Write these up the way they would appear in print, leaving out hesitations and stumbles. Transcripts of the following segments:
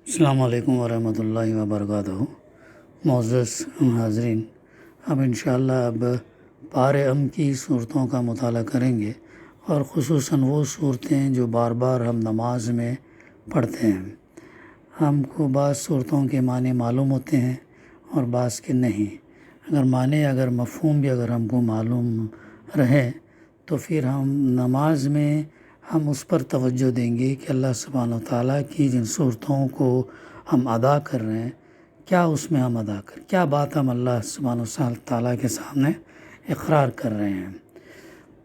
السلام علیکم ورحمۃ اللہ وبرکاتہ۔ معزز حاضرین، اب انشاءاللہ اب پارے کی صورتوں کا مطالعہ کریں گے، اور خصوصاً وہ صورتیں جو بار بار ہم نماز میں پڑھتے ہیں۔ ہم کو بعض صورتوں کے معنی معلوم ہوتے ہیں اور بعض کے نہیں۔ اگر مفہوم بھی اگر ہم کو معلوم رہے تو پھر ہم نماز میں ہم اس پر توجہ دیں گے کہ اللہ سبحانہ وتعالیٰ کی جن صورتوں کو ہم ادا کر رہے ہیں، کیا اس میں ہم ادا کر، کیا بات ہم اللہ سبحانہ وتعالیٰ کے سامنے اقرار کر رہے ہیں۔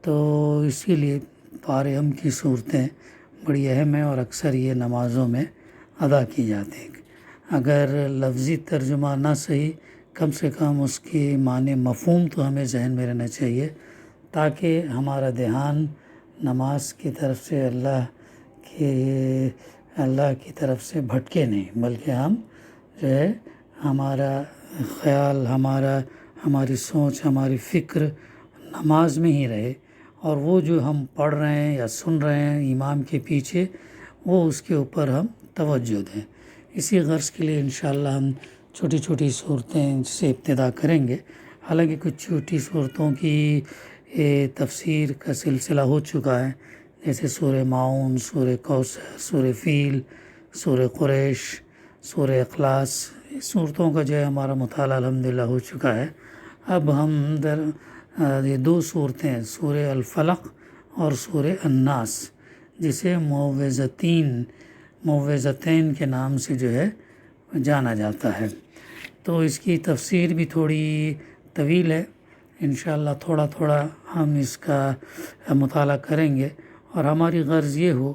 تو اسی لیے پارے کی صورتیں بڑی اہم ہیں اور اکثر یہ نمازوں میں ادا کی جاتی ہیں۔ اگر لفظی ترجمہ نہ صحیح، کم سے کم اس کی معنی مفہوم تو ہمیں ذہن میں رہنا چاہیے، تاکہ ہمارا دھیان نماز کی طرف سے اللہ کی طرف سے بھٹکے نہیں، بلکہ ہم جو ہے ہمارا خیال، ہماری سوچ، ہماری فکر نماز میں ہی رہے، اور وہ جو ہم پڑھ رہے ہیں یا سن رہے ہیں امام کے پیچھے، وہ اس کے اوپر ہم توجہ دیں۔ اسی غرض کے لیے انشاءاللہ ہم چھوٹی چھوٹی صورتیں سے ابتدا کریں گے۔ حالانکہ کچھ چھوٹی صورتوں کی تفسیر کا سلسلہ ہو چکا ہے، جیسے سورہ معون، سورہ کوثر، سورہ فیل، سورہ قریش، سورہ اخلاص۔ اس صورتوں کا جو ہے ہمارا مطالعہ الحمدللہ ہو چکا ہے۔ اب ہم یہ دو صورتیں، سورہ الفلق اور سورہ الناس، جسے معوذتین کے نام سے جو ہے جانا جاتا ہے، تو اس کی تفسیر بھی تھوڑی طویل ہے۔ انشاءاللہ تھوڑا تھوڑا ہم اس کا مطالعہ کریں گے، اور ہماری غرض یہ ہو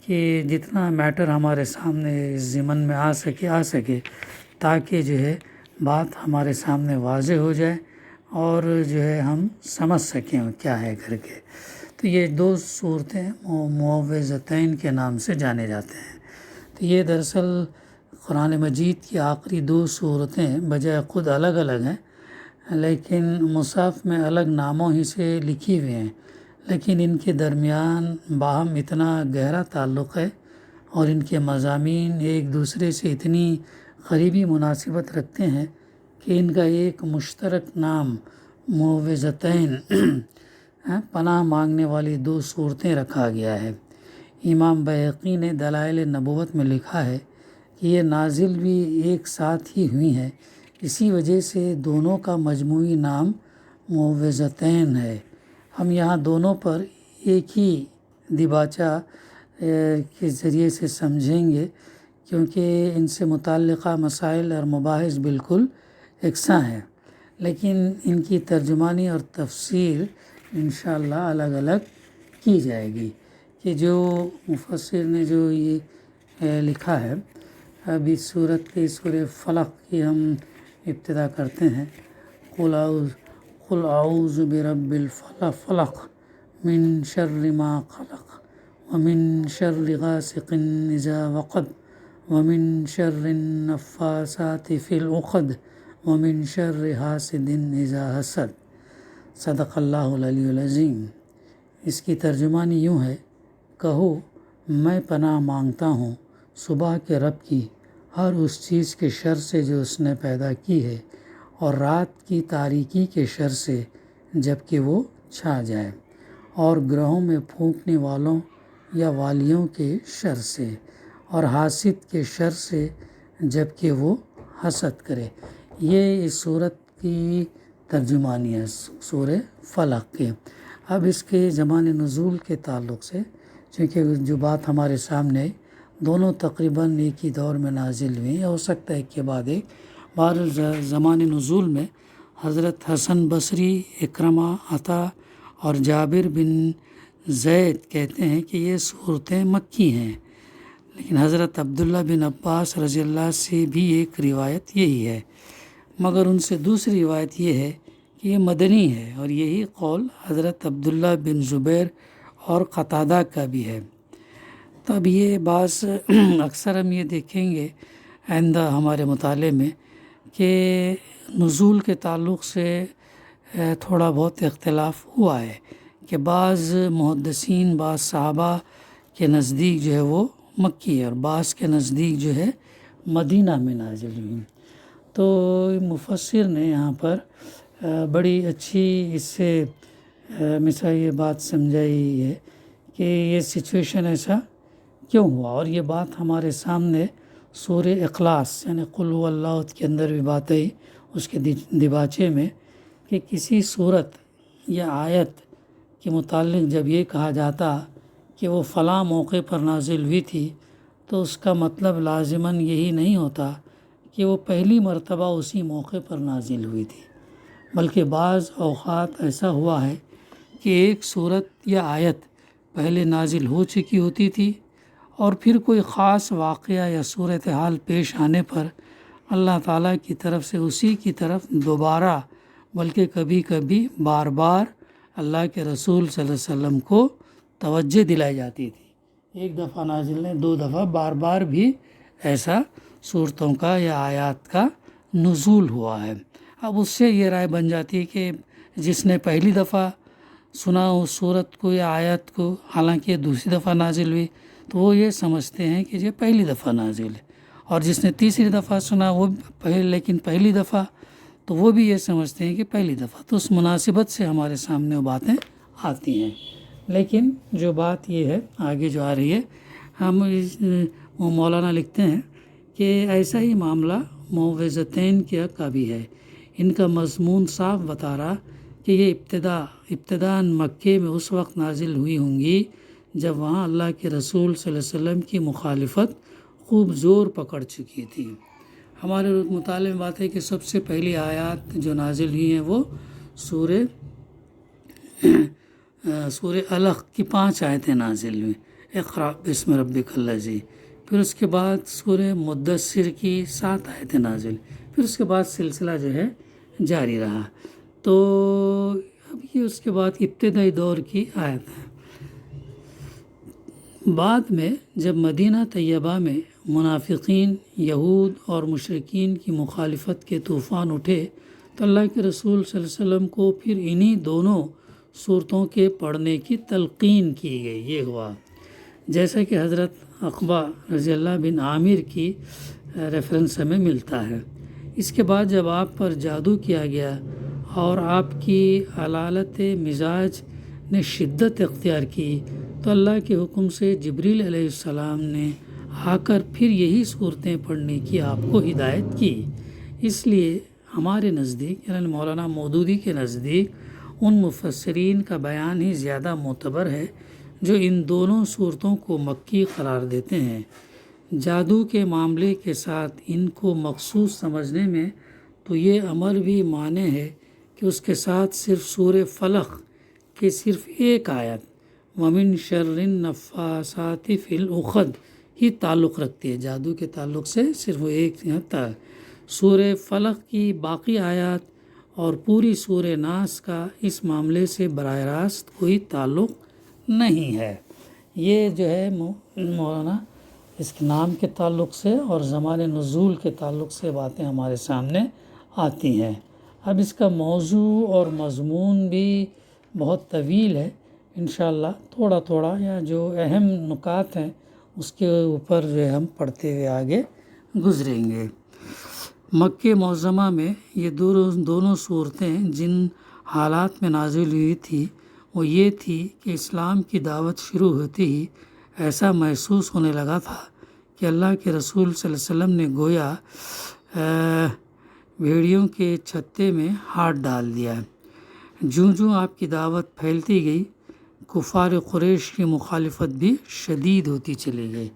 کہ جتنا میٹر ہمارے سامنے اس ضمن میں آ سکے تاکہ جو ہے بات ہمارے سامنے واضح ہو جائے، اور جو ہے ہم سمجھ سکیں کیا ہے کر کے۔ تو یہ دو صورتیں معوذتین کے نام سے جانے جاتے ہیں۔ تو یہ دراصل قرآن مجید کی آخری دو صورتیں بجائے خود الگ الگ ہیں، لیکن مصحف میں الگ ناموں ہی سے لکھی ہوئی ہیں، لیکن ان کے درمیان باہم اتنا گہرا تعلق ہے، اور ان کے مضامین ایک دوسرے سے اتنی قریبی مناسبت رکھتے ہیں کہ ان کا ایک مشترک نام معوذتین پناہ مانگنے والی دو صورتیں رکھا گیا ہے۔ امام بیہقی نے دلائل نبوت میں لکھا ہے کہ یہ نازل بھی ایک ساتھ ہی ہوئی ہیں، اسی وجہ سے دونوں کا مجموعی نام معوذتین ہے۔ ہم یہاں دونوں پر ایک ہی دیباچہ کے ذریعے سے سمجھیں گے، کیونکہ ان سے متعلقہ مسائل اور مباحث بالکل یکساں ہیں، لیکن ان کی ترجمانی اور تفسیر انشاءاللہ الگ الگ کی جائے گی۔ کہ جو مفسر نے جو یہ لکھا ہے، اب اس صورت کی سورہ فلق کی ہم ابتدا کرتے ہیں۔ قل اعوذ برب الفلق من شر ما خلق ومن شر غاسق اذا وقب ومن شر النفاثات في العقد ومن شر حاسد اذا حسد۔ صدق اللہ العلی العظیم۔ اس کی ترجمانی یوں ہے: کہو میں پناہ مانگتا ہوں صبح کے رب کی ہر اس چیز کے شر سے جو اس نے پیدا کی ہے، اور رات کی تاریکی کے شر سے جب کہ وہ چھا جائے، اور گرہوں میں پھونکنے والوں یا والیوں کے شر سے، اور حاسد کے شر سے جب کہ وہ حسد کرے۔ یہ اس صورت کی ترجمانی ہے سورہ فلق کے۔ اب اس کے زمان نزول کے تعلق سے، چونکہ جو بات ہمارے سامنے ہے، دونوں تقریباً ایک ہی دور میں نازل ہوئی ہیں، ہو سکتا ہے ایک کے بعد ایک۔ زمان نزول میں حضرت حسن بصری، اکرمہ، عطا اور جابر بن زید کہتے ہیں کہ یہ صورتیں مکی ہیں، لیکن حضرت عبداللہ بن عباس رضی اللہ سے بھی ایک روایت یہی ہے، مگر ان سے دوسری روایت یہ ہے کہ یہ مدنی ہے، اور یہی قول حضرت عبداللہ بن زبیر اور قتادہ کا بھی ہے۔ تو اب یہ بعض اکثر ہم یہ دیکھیں گے آئندہ ہمارے مطالعے میں کہ نزول کے تعلق سے تھوڑا بہت اختلاف ہوا ہے، کہ بعض محدثین، بعض صحابہ کے نزدیک جو ہے وہ مکی ہے، اور بعض کے نزدیک جو ہے مدینہ میں نازل ہوئی۔ تو مفسر نے یہاں پر بڑی اچھی اس سے مثال یہ بات سمجھائی ہے کہ یہ سچویشن ایسا کیوں ہوا، اور یہ بات ہمارے سامنے سورہ اخلاص یعنی قل هو اللہ کے اندر بھی بات آئی اس کے دیباچے میں، کہ کسی صورت یا آیت کے متعلق جب یہ کہا جاتا کہ وہ فلاں موقع پر نازل ہوئی تھی، تو اس کا مطلب لازماً یہی نہیں ہوتا کہ وہ پہلی مرتبہ اسی موقع پر نازل ہوئی تھی، بلکہ بعض اوقات ایسا ہوا ہے کہ ایک صورت یا آیت پہلے نازل ہو چکی ہوتی تھی، اور پھر کوئی خاص واقعہ یا صورتحال پیش آنے پر اللہ تعالیٰ کی طرف سے اسی کی طرف دوبارہ بلکہ کبھی کبھی بار بار اللہ کے رسول صلی اللہ علیہ وسلم کو توجہ دلائی جاتی تھی۔ ایک دفعہ نازل نہیں، 2 دفعہ، بار بار بھی ایسا صورتوں کا یا آیات کا نزول ہوا ہے۔ اب اس سے یہ رائے بن جاتی ہے کہ جس نے پہلی دفعہ سنا اس صورت کو یا آیت کو، حالانکہ یہ دوسری دفعہ نازل ہوئی، تو وہ یہ سمجھتے ہیں کہ یہ پہلی دفعہ نازل ہے، اور جس نے تیسری دفعہ سنا وہ لیکن پہلی دفعہ، تو وہ بھی یہ سمجھتے ہیں کہ پہلی دفعہ۔ تو اس مناسبت سے ہمارے سامنے وہ باتیں آتی ہیں، لیکن جو بات یہ ہے آگے جو آ رہی ہے، ہم وہ مولانا لکھتے ہیں کہ ایسا ہی معاملہ معوذتین کا بھی ہے۔ ان کا مضمون صاف بتا رہا کہ یہ ابتداً مکے میں اس وقت نازل ہوئی ہوں گی جب وہاں اللہ کے رسول صلی اللہ علیہ وسلم کی مخالفت خوب زور پکڑ چکی تھی۔ ہمارے مطالعے میں بات ہے کہ سب سے پہلی آیات جو نازل ہوئی ہیں وہ سورہ علق کی 5 آیتیں نازل ہوئی، اقرأ بسم ربک الذی، پھر اس کے بعد سورہ مدثر کی 7 آیتیں نازل، پھر اس کے بعد سلسلہ جو ہے جاری رہا۔ تو اب یہ اس کے بعد ابتدائی دور کی آیت ہے۔ بعد میں جب مدینہ طیبہ میں منافقین، یہود اور مشرکین کی مخالفت کے طوفان اٹھے، تو اللہ کے رسول صلی اللہ علیہ وسلم کو پھر انہی دونوں صورتوں کے پڑھنے کی تلقین کی گئی۔ یہ ہوا جیسا کہ حضرت عقبہ رضی اللہ بن عامر کی ریفرنس ہمیں ملتا ہے۔ اس کے بعد جب آپ پر جادو کیا گیا اور آپ کی علالت مزاج نے شدت اختیار کی، تو اللہ کے حکم سے جبریل علیہ السلام نے آ کر پھر یہی صورتیں پڑھنے کی آپ کو ہدایت کی۔ اس لیے ہمارے نزدیک یعنی مولانا مودودی کے نزدیک ان مفسرین کا بیان ہی زیادہ معتبر ہے جو ان دونوں صورتوں کو مکی قرار دیتے ہیں۔ جادو کے معاملے کے ساتھ ان کو مخصوص سمجھنے میں تو یہ امر بھی مانے ہے کہ اس کے ساتھ صرف سورہ فلق کے صرف ایک آیت وَمِن شَرِّ النَّفَّاثَاتِ فِي الْعُقَدِ ہی تعلق رکھتی ہے، جادو کے تعلق سے صرف وہ ایک تھا۔ سورہ فلق کی باقی آیات اور پوری سورہ ناس کا اس معاملے سے براہ راست کوئی تعلق نہیں ہے۔ یہ جو ہے مولانا اس کے نام کے تعلق سے اور زمان نزول کے تعلق سے باتیں ہمارے سامنے آتی ہیں۔ اب اس کا موضوع اور مضمون بھی بہت طویل ہے، انشاءاللہ تھوڑا تھوڑا یا جو اہم نکات ہیں اس کے اوپر جو ہم پڑھتے ہوئے آگے گزریں گے۔ مکہ معظمہ میں یہ دونوں صورتیں جن حالات میں نازل ہوئی تھی وہ یہ تھی کہ اسلام کی دعوت شروع ہوتے ہی ایسا محسوس ہونے لگا تھا کہ اللہ کے رسول صلی اللہ علیہ وسلم نے گویا بھیڑیوں کے چھتے میں ہاتھ ڈال دیا ہے۔ جوں جوں آپ کی دعوت پھیلتی گئی، کفار قریش کی مخالفت بھی شدید ہوتی چلی گئی۔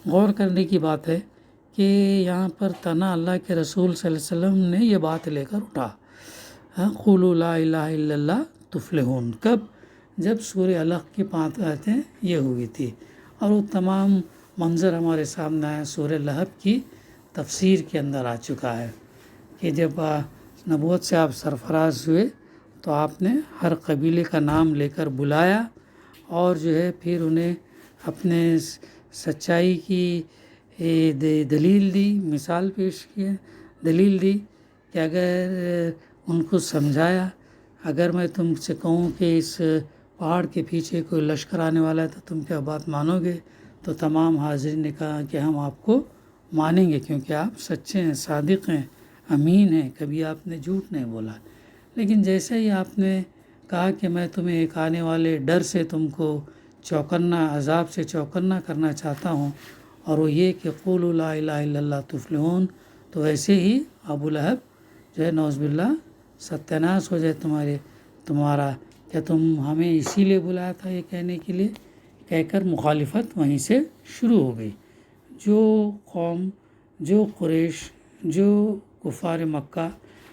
غور کرنے کی بات ہے کہ یہاں پر تنا اللہ کے رسول صلی اللہ علیہ وسلم نے یہ بات لے کر اٹھا، قولوا لا الہ الا اللہ تفلحون، کب؟ جب سورہ علق کی 5 آیتیں یہ ہوئی تھی، اور وہ تمام منظر ہمارے سامنے آیا، سورہ لہب کی تفسیر کے اندر آ چکا ہے کہ جب نبوت سے آپ سرفراز ہوئے تو آپ نے ہر قبیلے کا نام لے کر بلایا، اور جو ہے پھر انہیں اپنے سچائی کی دلیل دی، مثال پیش کی، دلیل دی کہ اگر ان کو سمجھایا، اگر میں تم سے کہوں کہ اس پہاڑ کے پیچھے کوئی لشکر آنے والا ہے تو تم کیا بات مانو گے؟ تو تمام حاضرین نے کہا کہ ہم آپ کو مانیں گے، کیونکہ آپ سچے ہیں، صادق ہیں، امین ہیں، کبھی آپ نے جھوٹ نہیں بولا۔ لیکن جیسے ہی آپ نے کہا کہ میں تمہیں ایک آنے والے ڈر سے تم کو چوکنا، عذاب سے چوکنا کرنا چاہتا ہوں، اور وہ یہ کہ قولوا لا الہ الا اللہ تفلحون، تو ویسے ہی ابو لہب جو ہے نعوذ باللہ ستیہ ناش ہو جائے تمہارا، کیا تم ہمیں اسی لیے بلایا تھا یہ کہنے کے لیے، کہہ کر مخالفت وہیں سے شروع ہو گئی۔ جو قوم، جو قریش، جو کفار مکہ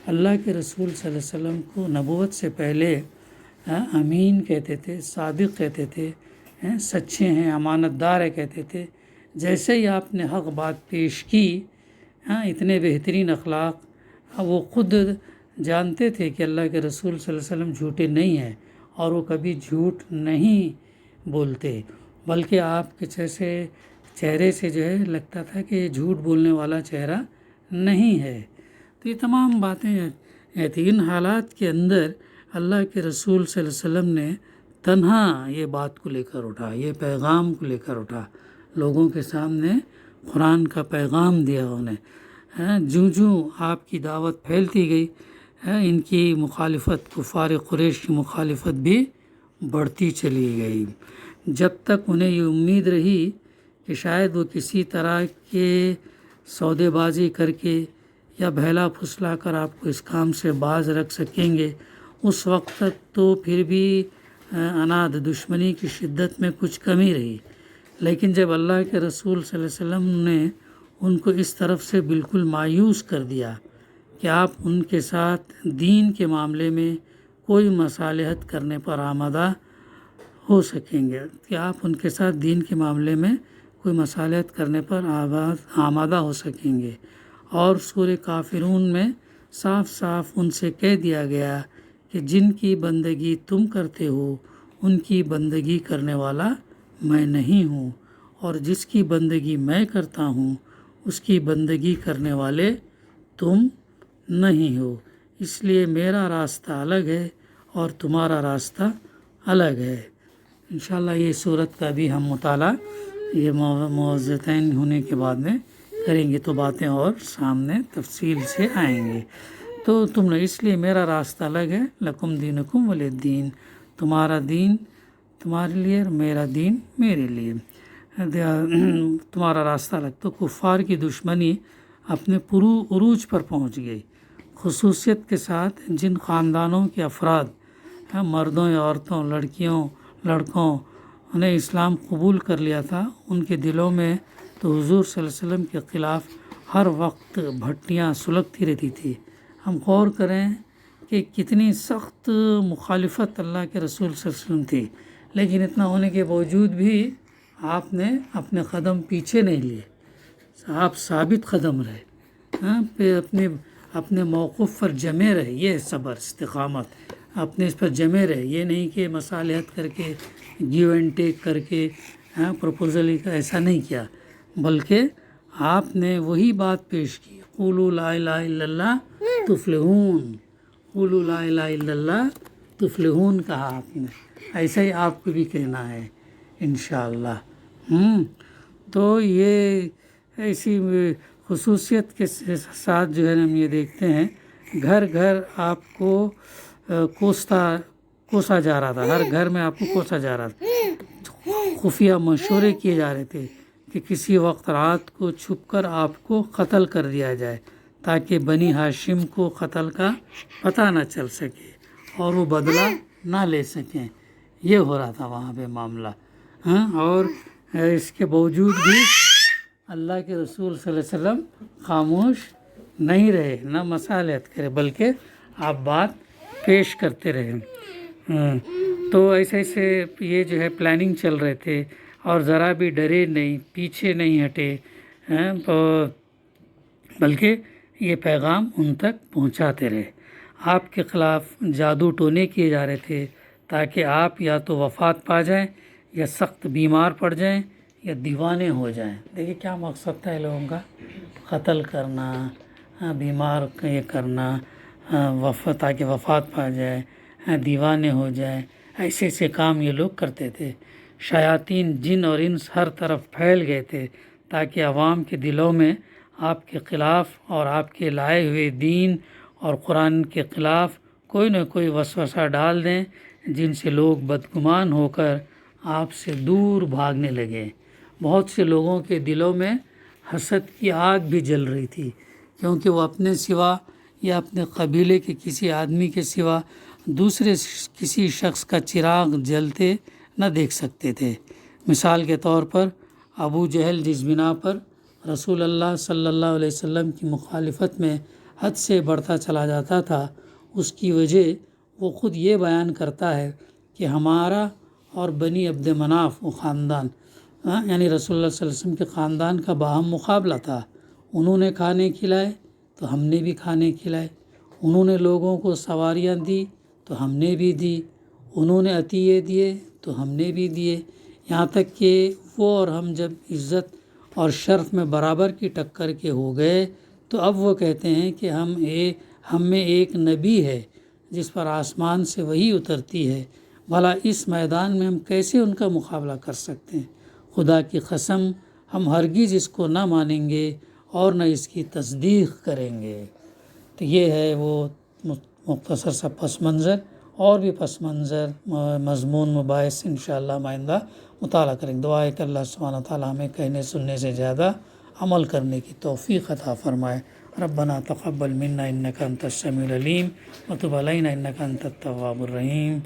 اللہ کے رسول صلی اللہ علیہ وسلم کو نبوت سے پہلے امین کہتے تھے، صادق کہتے تھے، سچے ہیں، امانت دار ہے کہتے تھے، جیسے ہی آپ نے حق بات پیش کی، اتنے بہترین اخلاق، وہ خود جانتے تھے کہ اللہ کے رسول صلی اللہ علیہ وسلم جھوٹے نہیں ہیں، اور وہ کبھی جھوٹ نہیں بولتے، بلکہ آپ کے جیسے چہرے سے جو ہے لگتا تھا کہ یہ جھوٹ بولنے والا چہرہ نہیں ہے۔ تو یہ تمام باتیں تھیں۔ ان حالات کے اندر اللہ کے رسول صلی اللہ علیہ وسلم نے تنہا یہ بات کو لے کر اٹھا، یہ پیغام کو لے کر اٹھا، لوگوں کے سامنے قرآن کا پیغام دیا انہیں۔ جوں آپ کی دعوت پھیلتی گئی، ان کی مخالفت، کفار قریش کی مخالفت بھی بڑھتی چلی گئی، جب تک انہیں یہ امید رہی کہ شاید وہ کسی طرح کے سودے بازی کر کے یا بہلا پھسلا کر آپ کو اس کام سے باز رکھ سکیں گے۔ اس وقت تک تو پھر بھی اناد دشمنی کی شدت میں کچھ کمی رہی، لیکن جب اللہ کے رسول صلی اللہ علیہ وسلم نے ان کو اس طرف سے بالکل مایوس کر دیا کہ آپ ان کے ساتھ دین کے معاملے میں کوئی مصالحت کرنے پر آمادہ ہو سکیں گے، کہ آپ ان کے ساتھ دین کے معاملے میں کوئی مصالحت کرنے پر آمادہ ہو سکیں گے، اور سورہ کافرون میں صاف صاف ان سے کہہ دیا گیا کہ جن کی بندگی تم کرتے ہو ان کی بندگی کرنے والا میں نہیں ہوں، اور جس کی بندگی میں کرتا ہوں اس کی بندگی کرنے والے تم نہیں ہو، اس لیے میرا راستہ الگ ہے اور تمہارا راستہ الگ ہے۔ انشاءاللہ یہ صورت کا بھی ہم مطالعہ یہ موعظتین ہونے کے بعد میں کریں گے، تو باتیں اور سامنے تفصیل سے آئیں گے۔ تو تم نے، اس لیے میرا راستہ الگ ہے، لکم دینکم ولی دین، تمہارا دین تمہارے لیے اور میرا دین میرے لیے، تمہارا راستہ الگ۔ تو کفار کی دشمنی اپنے عروج پر پہنچ گئی، خصوصیت کے ساتھ جن خاندانوں کے افراد، مردوں یا عورتوں، لڑکیوں، لڑکوں نے اسلام قبول کر لیا تھا، ان کے دلوں میں تو حضور صلی اللہ علیہ وسلم کے خلاف ہر وقت بھٹیاں سلگتی رہتی تھی۔ ہم غور کریں کہ کتنی سخت مخالفت اللہ کے رسول صلی اللہ علیہ وسلم تھی، لیکن اتنا ہونے کے باوجود بھی آپ نے اپنے قدم پیچھے نہیں لیے، آپ ثابت قدم رہے، اپنے موقف پر جمے رہے، یہ صبر، استقامت، اپنے اس پر جمے رہے، یہ نہیں کہ مصالحت کر کے، گیو اینڈ ٹیک کر کے، پروپوزل ایسا نہیں کیا، بلکہ آپ نے وہی بات پیش کی، قولوا لا الہ الا اللہ تفلحون، قولوا لا الہ الا اللہ تفلحون کہا آپ نے، ایسا ہی آپ کو بھی کہنا ہے انشاءاللہ۔ تو یہ ایسی خصوصیت کے ساتھ جو ہے ہم یہ دیکھتے ہیں، گھر گھر آپ کو کوسا جا رہا تھا، ہر گھر میں آپ کو کوسا جا رہا تھا، خفیہ مشورے کیے جا رہے تھے کہ کسی وقت رات کو چھپ کر آپ کو قتل کر دیا جائے، تاکہ بنی ہاشم کو قتل کا پتہ نہ چل سکے اور وہ بدلہ نہ لے سکیں، یہ ہو رہا تھا وہاں پہ معاملہ۔ اور اس کے باوجود بھی اللہ کے رسول صلی اللہ علیہ وسلم خاموش نہیں رہے، نہ مصالحت کرے، بلکہ آپ بات پیش کرتے رہے۔ تو ایسے یہ جو ہے پلاننگ چل رہے تھے، اور ذرا بھی ڈرے نہیں، پیچھے نہیں ہٹے، بلکہ یہ پیغام ان تک پہنچاتے رہے۔ آپ کے خلاف جادو ٹونے کیے جا رہے تھے، تاکہ آپ یا تو وفات پا جائیں، یا سخت بیمار پڑ جائیں، یا دیوانے ہو جائیں۔ دیکھیے کیا مقصد تھا لوگوں کا، قتل کرنا، بیمار یہ کرنا، تاکہ وفات پا جائے، دیوانے ہو جائیں، ایسے کام یہ لوگ کرتے تھے۔ شیاطین، جن اور انس ہر طرف پھیل گئے تھے، تاکہ عوام کے دلوں میں آپ کے خلاف اور آپ کے لائے ہوئے دین اور قرآن کے خلاف کوئی نہ کوئی وسوسہ ڈال دیں، جن سے لوگ بدگمان ہو کر آپ سے دور بھاگنے لگے۔ بہت سے لوگوں کے دلوں میں حسد کی آگ بھی جل رہی تھی، کیونکہ وہ اپنے سوا یا اپنے قبیلے کے کسی آدمی کے سوا دوسرے کسی شخص کا چراغ جلتے نہ دیکھ سکتے تھے۔ مثال کے طور پر ابو جہل جس بنا پر رسول اللہ صلی اللہ علیہ وسلم کی مخالفت میں حد سے بڑھتا چلا جاتا تھا، اس کی وجہ وہ خود یہ بیان کرتا ہے کہ ہمارا اور بنی عبد مناف وہ خاندان یعنی رسول اللہ صلی اللہ علیہ وسلم کے خاندان کا باہم مقابلہ تھا۔ انہوں نے کھانے کھلائے تو ہم نے بھی کھانے کھلائے، انہوں نے لوگوں کو سواریاں دی تو ہم نے بھی دی، انہوں نے عطیے دیے تو ہم نے بھی دیے، یہاں تک کہ وہ اور ہم جب عزت اور شرف میں برابر کی ٹکر کے ہو گئے تو اب وہ کہتے ہیں کہ ہم میں ایک نبی ہے جس پر آسمان سے وحی اترتی ہے، بھلا اس میدان میں ہم کیسے ان کا مقابلہ کر سکتے ہیں؟ خدا کی قسم ہم ہرگز اس کو نہ مانیں گے اور نہ اس کی تصدیق کریں گے۔ تو یہ ہے وہ مختصر سا پس منظر، اور بھی پس منظر مضمون مباحث انشاءاللہ آئندہ مطالعہ کریں گے۔ دعا ہے کہ اللہ سبحانہ تعالیٰ ہمیں کہنے سننے سے زیادہ عمل کرنے کی توفیق عطا فرمائے۔ ربنا تقبل منا انک انت السمیع العلیم وتب علینا انک انت التواب الرحیم۔